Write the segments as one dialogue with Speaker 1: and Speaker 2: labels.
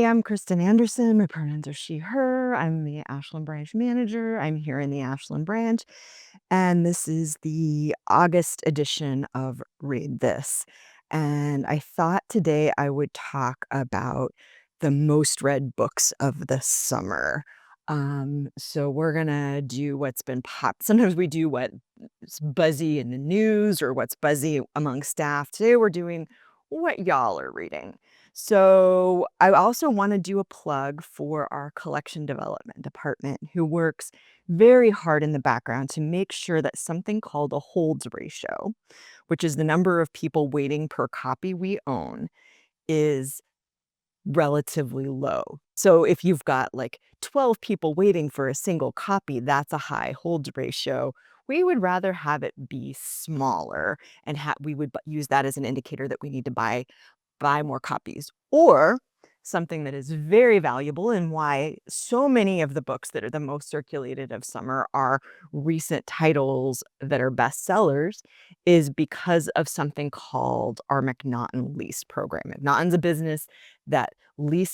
Speaker 1: I'm Kristen Anderson. My pronouns are she, her. I'm the Ashland branch manager. I'm here in the Ashland branch. And this is the August edition of Read This. And I thought today I would talk about the most read books of the summer. So we're gonna do what's been sometimes we do what's buzzy in the news or what's buzzy among staff. Today we're doing what y'all are reading. So I also want to do a plug for our collection development department, who works very hard in the background to make sure that something called a holds ratio, which is the number of people waiting per copy we own, is relatively low. So if you've got like 12 people waiting for a single copy, that's a high holds ratio. We would rather have it be smaller, and we would use that as an indicator that we need to buy more copies. Or something that is very valuable, and why so many of the books that are the most circulated of summer are recent titles that are bestsellers, is because of something called our McNaughton lease program. McNaughton's a business that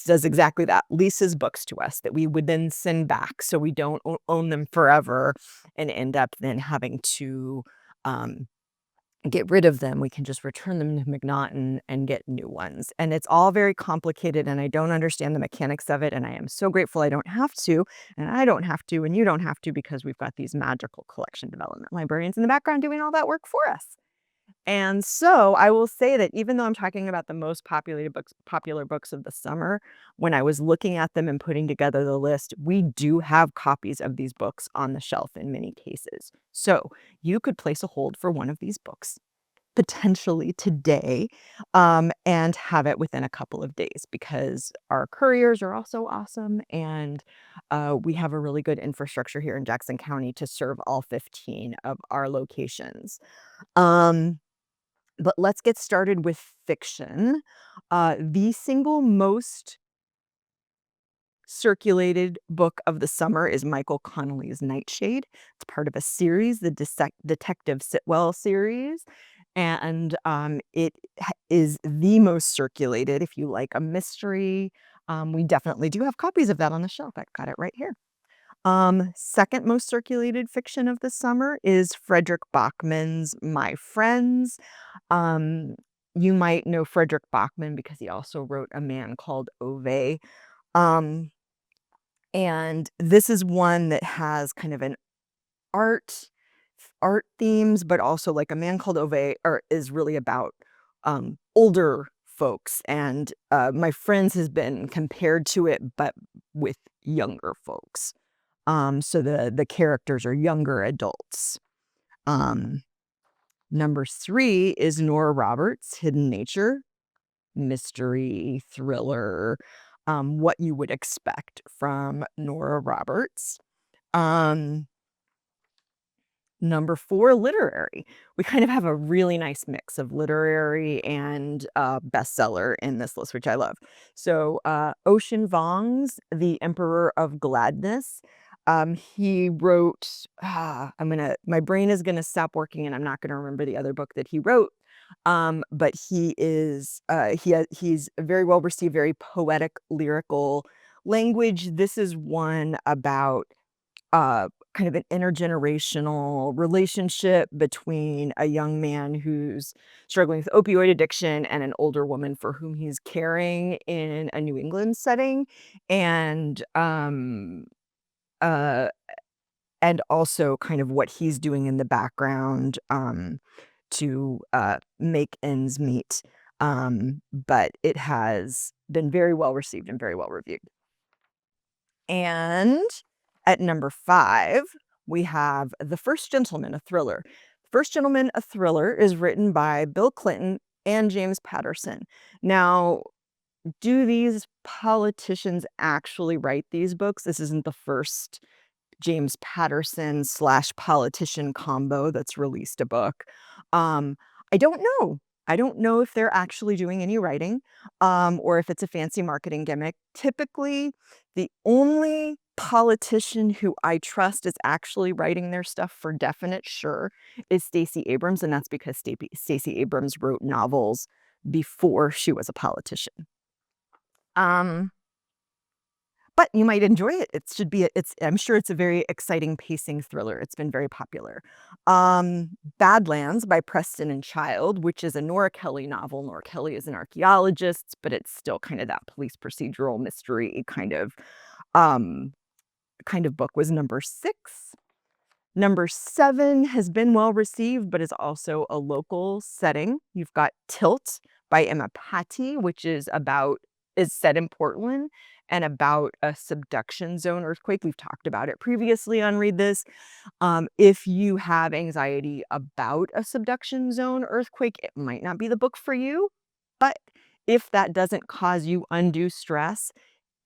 Speaker 1: does exactly that, leases books to us that we would then send back, so we don't own them forever and end up then having to get rid of them. We can just return them to McNaughton and get new ones. And it's all very complicated, and I don't understand the mechanics of it. And I am so grateful I don't have to, and I don't have to, and you don't have to, because we've got these magical collection development librarians in the background doing all that work for us. And so I will say that even though I'm talking about the most popular books of the summer, when I was looking at them and putting together the list, we do have copies of these books on the shelf in many cases. So you could place a hold for one of these books potentially today, and have it within a couple of days, because our couriers are also awesome, and we have a really good infrastructure here in Jackson County to serve all 15 of our locations. But let's get started with fiction. The single most circulated book of the summer is Michael Connelly's Nightshade. It's part of a series, the Detective Sitwell series, and it is the most circulated. If you like a mystery, we definitely do have copies of that on the shelf. I've got it right here. Second most circulated fiction of the summer is Frederick Bachman's My Friends. Um, you might know Frederick Bachman because he also wrote A Man Called Ove. Um, and this is one that has kind of an art themes, but also, like, A Man Called Ove is really about older folks, and My Friends has been compared to it, but with younger folks. So the characters are younger adults. Number 3 is Nora Roberts' Hidden Nature, mystery, thriller, what you would expect from Nora Roberts. Number 4, literary. We kind of have a really nice mix of literary and bestseller in this list, which I love. So Ocean Vuong's The Emperor of Gladness. He wrote, my brain is gonna stop working and I'm not gonna remember the other book that he wrote. But he's very well received, very poetic, lyrical language. This is one about kind of an intergenerational relationship between a young man who's struggling with opioid addiction and an older woman for whom he's caring in a New England setting. And uh, and also kind of what he's doing in the background to make ends meet. But it has been very well received and very well reviewed. And at number 5, we have The First Gentleman, a thriller. First Gentleman, a thriller is written by Bill Clinton and James Patterson. Now, do these politicians actually write these books? This isn't the first James Patterson / politician combo that's released a book. I don't know. I don't know if they're actually doing any writing, or if it's a fancy marketing gimmick. Typically, the only politician who I trust is actually writing their stuff for definite sure is Stacey Abrams, and that's because Stacey Abrams wrote novels before she was a politician. Um but you might enjoy it. It should be I'm sure it's a very exciting pacing thriller. It's been very popular. Badlands by Preston and Child, which is a Nora Kelly novel. Nora Kelly is an archaeologist, but it's still kind of that police procedural mystery um, kind of book, was number 6. Number 7 has been well received, but is also a local setting. You've got Tilt by Emma Patty, which is set in Portland and about a subduction zone earthquake. We've talked about it previously on Read This. If you have anxiety about a subduction zone earthquake, it might not be the book for you. But if that doesn't cause you undue stress,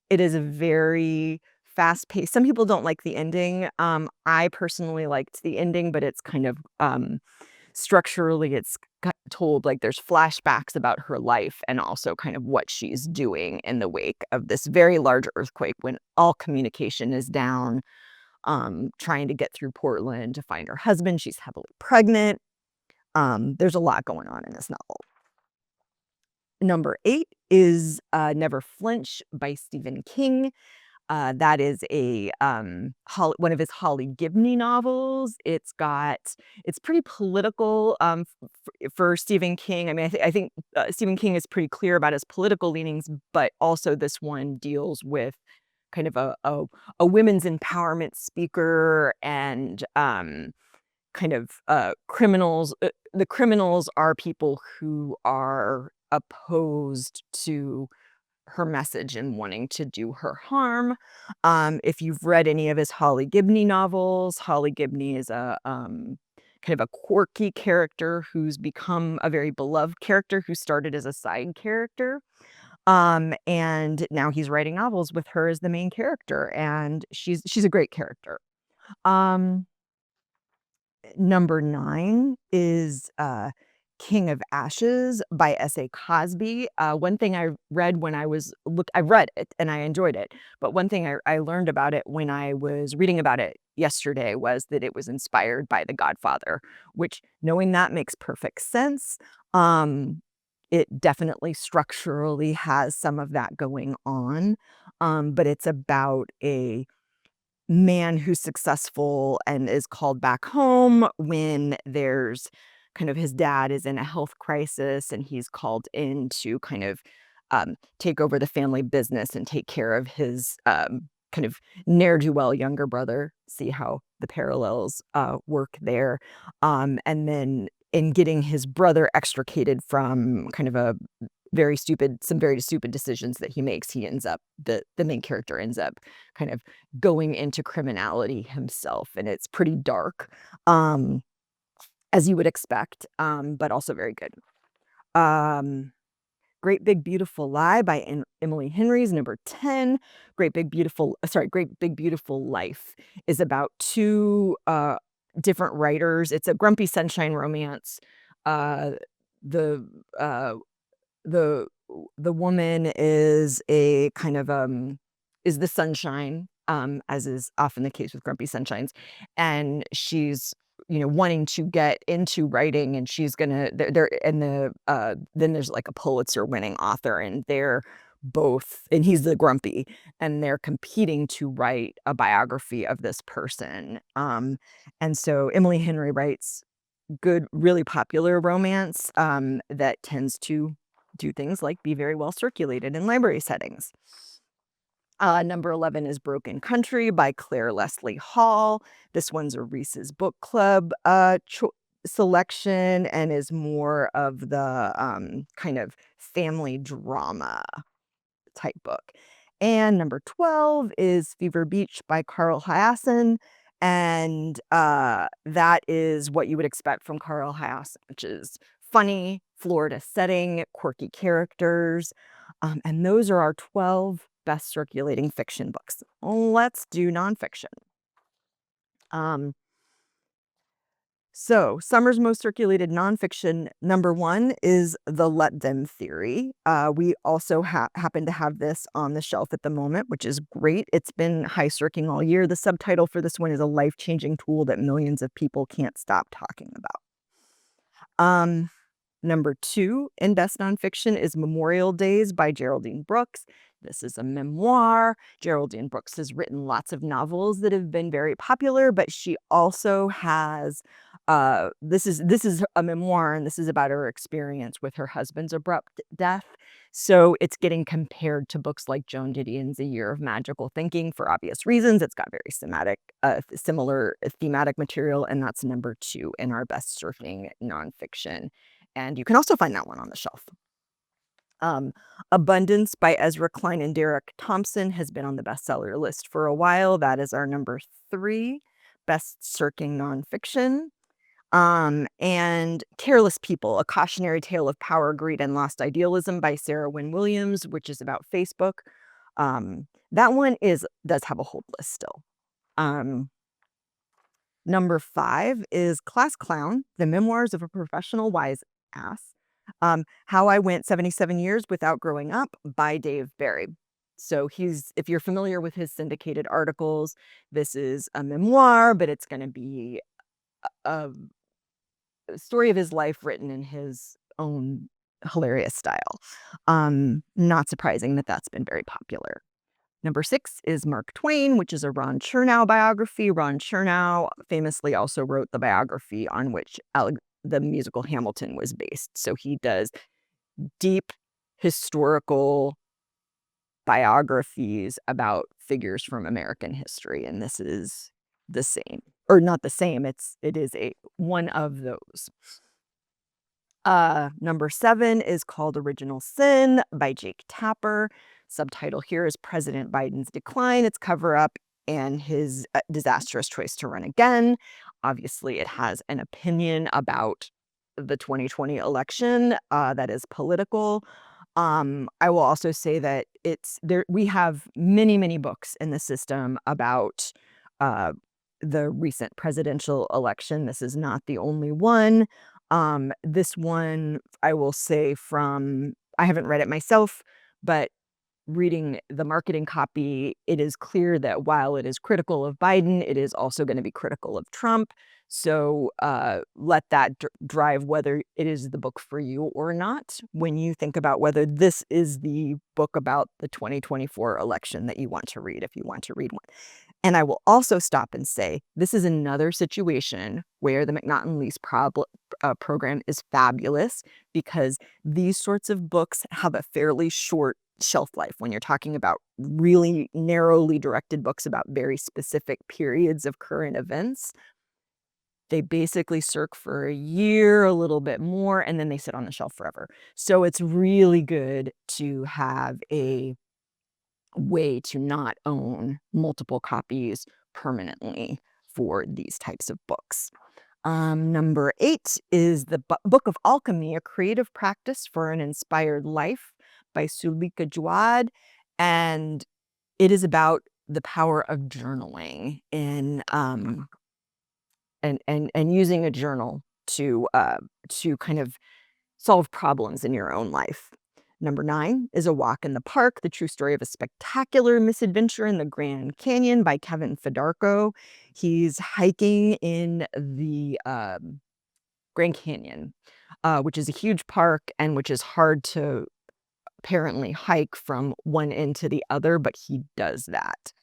Speaker 1: it is a very fast-paced. Some people don't like the ending. I personally liked the ending, but it's kind of, structurally, it's told like there's flashbacks about her life and also kind of what she's doing in the wake of this very large earthquake when all communication is down, trying to get through Portland to find her husband. She's heavily pregnant. There's a lot going on in this novel. Number 8 is Never Flinch by Stephen King. That is one of his Holly Gibney novels. It's pretty political for Stephen King. I mean, I think Stephen King is pretty clear about his political leanings, but also this one deals with kind of a women's empowerment speaker and kind of criminals. The criminals are people who are opposed to her message and wanting to do her harm. If you've read any of his Holly Gibney novels, Holly Gibney is a kind of a quirky character who's become a very beloved character who started as a side character. And now he's writing novels with her as the main character, and she's a great character. Um, Number 9 is King of Ashes by S.A. Cosby. One thing I read when I read it and I enjoyed it, but one thing I learned about it when I was reading about it yesterday was that it was inspired by The Godfather, which, knowing that, makes perfect sense. It definitely structurally has some of that going on, but it's about a man who's successful and is called back home when there's kind of his dad is in a health crisis, and he's called in to kind of take over the family business and take care of his kind of ne'er-do-well younger brother. See how the parallels work there. And then in getting his brother extricated from kind of some very stupid decisions that he makes, the main character ends up kind of going into criminality himself, and it's pretty dark, as you would expect, but also very good. Great Big Beautiful Lie by Emily Henry is number 10. Great Big Beautiful Life is about 2 different writers. It's a grumpy sunshine romance. The uh, the the woman is a kind of is the sunshine, as is often the case with grumpy sunshines, and she's wanting to get into writing, and she's gonna they're and then there's like a Pulitzer winning author, and they're both, and he's the grumpy, and they're competing to write a biography of this person. And so Emily Henry writes good, really popular romance that tends to do things like be very well circulated in library settings. Number 11 is Broken Country by Claire Leslie Hall. This one's a Reese's Book Club selection and is more of the kind of family drama type book. And number 12 is Fever Beach by Carl Hyacin. And that is what you would expect from Carl Hyacin, which is funny, Florida setting, quirky characters. And those are our 12 best circulating fiction books. Let's do nonfiction. So, summer's most circulated nonfiction, number 1 is The Let Them Theory. We also happen to have this on the shelf at the moment, which is great. It's been high circulating all year. The subtitle for this one is A Life-Changing Tool That Millions of People Can't Stop Talking About. Number 2 in best nonfiction is Memorial Days by Geraldine Brooks. This is a memoir. Geraldine Brooks has written lots of novels that have been very popular, but she also has this is a memoir, and this is about her experience with her husband's abrupt death. So it's getting compared to books like Joan Didion's A Year of Magical Thinking for obvious reasons. It's got very similar thematic material, and that's number 2 in our best surfing nonfiction. And you can also find that one on the shelf. Um, Abundance by Ezra Klein and Derek Thompson has been on the bestseller list for a while. That is our number 3 best searching nonfiction. And Careless People, A Cautionary Tale of Power, Greed, and Lost Idealism by Sarah Wynne Williams, which is about Facebook. That one does have a hold list still. Number 5 is Class Clown, The Memoirs of a Professional Wise Ass. How I Went 77 Years Without Growing Up by Dave Barry. So if you're familiar with his syndicated articles, this is a memoir, but it's going to be a story of his life written in his own hilarious style. Not surprising that that's been very popular. Number 6 is Mark Twain, which is a Ron Chernow biography. Ron Chernow famously also wrote the biography on which the musical Hamilton was based. So he does deep historical biographies about figures from American history, and this is the same. Or not the same, it is one of those. Number 7 is called Original Sin by Jake Tapper. Subtitle here is President Biden's Decline, Its Cover-Up, and His Disastrous Choice to Run Again. Obviously, it has an opinion about the 2020 election that is political. I will also say that we have many, many books in the system about uh, the recent presidential election. This is not the only one. This one, I will say I haven't read it myself, but reading the marketing copy, it is clear that while it is critical of Biden, it is also going to be critical of Trump. So let that drive whether it is the book for you or not when you think about whether this is the book about the 2024 election that you want to read, if you want to read one. And I will also stop and say, this is another situation where the McNaughton Lease program is fabulous because these sorts of books have a fairly short shelf life when you're talking about really narrowly directed books about very specific periods of current events. They basically circ for a year, a little bit more, and then they sit on the shelf forever. So it's really good to have a way to not own multiple copies permanently for these types of books. Number 8 is the Book of Alchemy, A Creative Practice for an Inspired Life by Sulika Jawad. And it is about the power of journaling and using a journal to kind of solve problems in your own life. Number 9 is A Walk in the Park, The True Story of a Spectacular Misadventure in the Grand Canyon by Kevin Fedarko. He's hiking in the Grand Canyon, which is a huge park and which is hard to apparently hike from one end to the other, but he does that.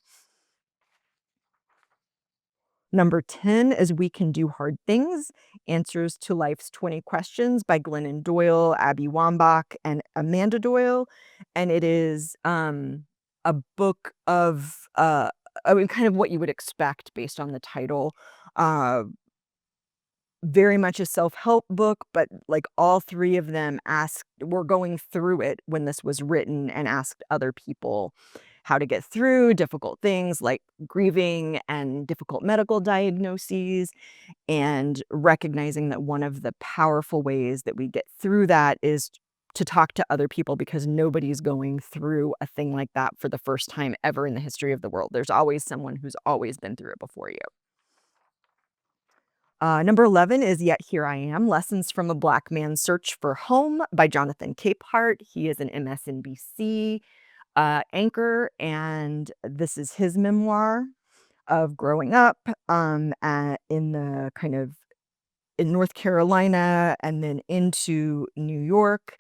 Speaker 1: Number 10 is We Can Do Hard Things, Answers to Life's 20 Questions by Glennon Doyle, Abby Wambach, and Amanda Doyle. And it is a book of, kind of what you would expect based on the title. Very much a self-help book, but like all 3 of them were going through it when this was written and asked other people how to get through difficult things like grieving and difficult medical diagnoses, and recognizing that one of the powerful ways that we get through that is to talk to other people because nobody's going through a thing like that for the first time ever in the history of the world. There's always someone who's always been through it before you. Number 11 is Yet Here I Am, Lessons from a Black Man's Search for Home by Jonathan Capehart. He is an MSNBC anchor, and this is his memoir of growing up in the kind of in North Carolina and then into New York.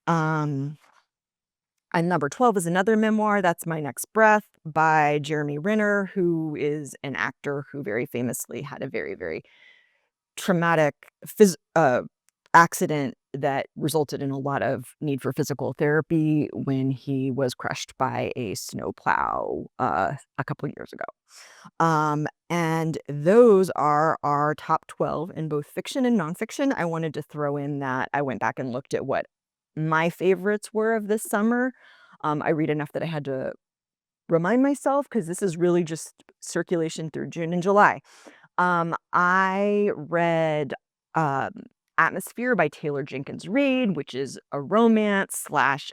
Speaker 1: Um, and number 12 is another memoir, That's My Next Breath, by Jeremy Renner, who is an actor who very famously had a very, very traumatic accident that resulted in a lot of need for physical therapy when he was crushed by a snowplow a couple years ago. And those are our top 12 in both fiction and nonfiction. I wanted to throw in that I went back and looked at what my favorites were of this summer. I read enough that I had to remind myself because this is really just circulation through June and July. I read um, Atmosphere by Taylor Jenkins Reid, which is a romance slash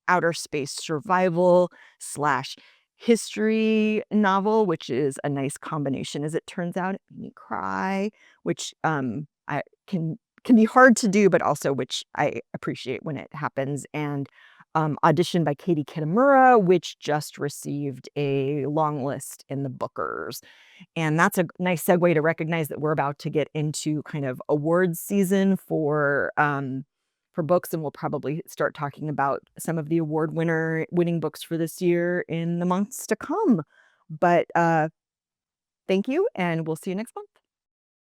Speaker 1: outer space survival slash history novel, which is a nice combination as it turns out. It made me cry, which I can be hard to do, but also which I appreciate when it happens. And Audition by Katie Kitamura, which just received a long list in the Bookers. And that's a nice segue to recognize that we're about to get into kind of awards season for books, and we'll probably start talking about some of the winning books for this year in the months to come. But thank you, and we'll see you next month.